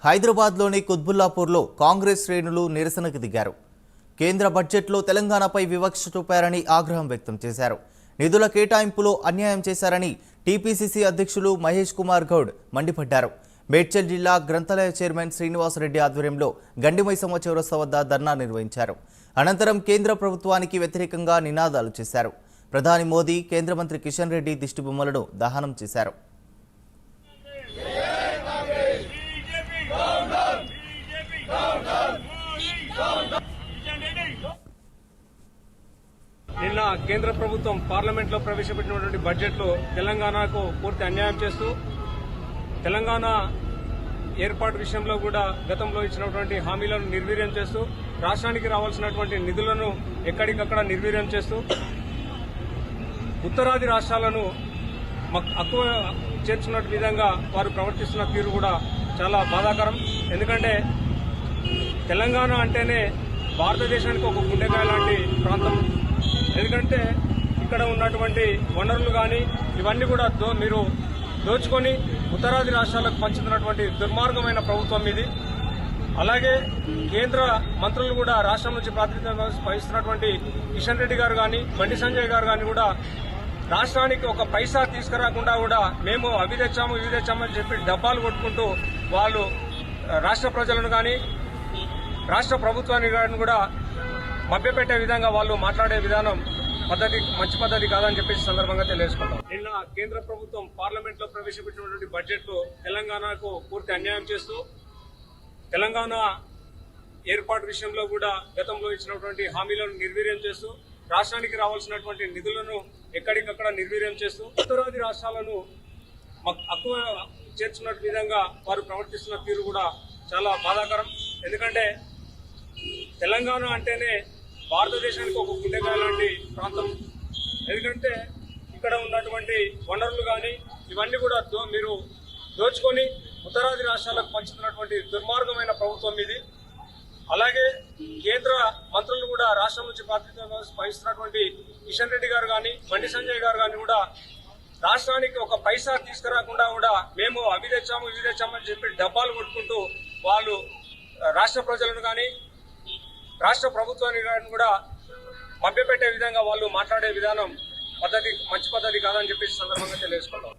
హైదరాబాద్లోని కుత్బుల్లాపూర్లో కాంగ్రెస్ శ్రేణులు నిరసనకు దిగారు. కేంద్ర బడ్జెట్లో తెలంగాణపై వివక్ష చూపారని ఆగ్రహం వ్యక్తం చేశారు. నిధుల కేటాయింపులో అన్యాయం చేశారని టీపీసీసీ అధ్యక్షులు మహేష్ కుమార్ గౌడ్ మండిపడ్డారు. మేడ్చల్ జిల్లా గ్రంథాలయ చైర్మన్ శ్రీనివాసరెడ్డి ఆధ్వర్యంలో గండిమైసమ్మ చౌరస్తా వద్ద ధర్నా నిర్వహించారు. అనంతరం కేంద్ర ప్రభుత్వానికి వ్యతిరేకంగా నినాదాలు చేశారు. ప్రధాని మోదీ, కేంద్ర మంత్రి కిషన్ రెడ్డి దిష్టిబొమ్మలను దహనం చేశారు. నిన్న కేంద్ర ప్రభుత్వం పార్లమెంట్ లో ప్రవేశపెట్టినటువంటి బడ్జెట్ లో తెలంగాణకు పూర్తి అన్యాయం చేస్తూ తెలంగాణ ఏర్పాటు విషయంలో కూడా గతంలో ఇచ్చినటువంటి హామీలను నిర్వీర్యం చేస్తూ రాష్ట్రానికి రావాల్సినటువంటి నిధులను ఎక్కడికక్కడ నిర్వీర్యం చేస్తూ ఉత్తరాది రాష్ట్రాలను ఎక్కువ చేర్చున్న విధంగా వారు ప్రవర్తిస్తున్న తీరు కూడా చాలా బాధాకరం. ఎందుకంటే తెలంగాణ అంటేనే భారతదేశానికి ఒక గుండెకాయ లాంటి ప్రాంతం. ఎందుకంటే ఇక్కడ ఉన్నటువంటి వనరులు కానీ ఇవన్నీ కూడా మీరు దోచుకొని ఉత్తరాది రాష్ట్రాలకు పంచుతున్నటువంటి దుర్మార్గమైన ప్రభుత్వం ఇది. అలాగే కేంద్ర మంత్రులు కూడా రాష్ట్రం నుంచి ప్రాతినిధ్యం వహిస్తున్నటువంటి కిషన్ రెడ్డి గారు కానీ బండి సంజయ్ గారు కానీ కూడా రాష్ట్రానికి ఒక పైసా తీసుకురాకుండా కూడా మేము అవి తెచ్చాము ఇవి తెచ్చామని చెప్పి డబ్బాలు కొట్టుకుంటూ వాళ్ళు రాష్ట్ర ప్రజలను కానీ రాష్ట్ర ప్రభుత్వాన్ని కానీ కూడా మభ్యపెట్టే విధంగా వాళ్ళు మాట్లాడే విధానం మంచి పద్ధతి కాదని చెప్పేసి సందర్భంగా తెలియజేసుకుంటాం. నిన్న కేంద్ర ప్రభుత్వం పార్లమెంట్ లో ప్రవేశపెట్టినటువంటి బడ్జెట్ లో తెలంగాణకు పూర్తి అన్యాయం చేస్తూ తెలంగాణ ఏర్పాటు విషయంలో కూడా గతంలో ఇచ్చినటువంటి హామీలను నిర్వీర్యం చేస్తూ రాష్ట్రానికి రావాల్సినటువంటి నిధులను ఎక్కడికక్కడ నిర్వీర్యం చేస్తూ ఉత్తరాది రాష్ట్రాలను ఎక్కువ చేర్చున్న విధంగా వారు ప్రవర్తిస్తున్న తీరు కూడా చాలా బాధాకరం. ఎందుకంటే తెలంగాణ అంటేనే భారతదేశానికి ఒక గుండెకాయ లాంటి ప్రాంతం. ఎందుకంటే ఇక్కడ ఉన్నటువంటి వనరులు కానీ ఇవన్నీ కూడా మీరు దోచుకొని ఉత్తరాది రాష్ట్రాలకు పంచుతున్నటువంటి దుర్మార్గమైన ప్రభుత్వం ఇది. అలాగే కేంద్ర మంత్రులు కూడా రాష్ట్రం నుంచి ప్రాతినిధ్యం వహిస్తున్నటువంటి కిషన్ రెడ్డి గారు కానీ బండి సంజయ్ గారు కానీ కూడా రాష్ట్రానికి ఒక పైసా తీసుకురాకుండా కూడా మేము అవి తెచ్చాము ఇవి తెచ్చామని చెప్పి డబ్బాలు కొట్టుకుంటూ వాళ్ళు రాష్ట్ర ప్రజలను కానీ రాష్ట్ర ప్రభుత్వాన్ని కానీ కూడా మభ్యపెట్టే విధంగా వాళ్ళు మాట్లాడే విధానం మంచి పద్ధతి కాదని చెప్పేసి సందర్భంగా తెలియజేసుకుంటాం.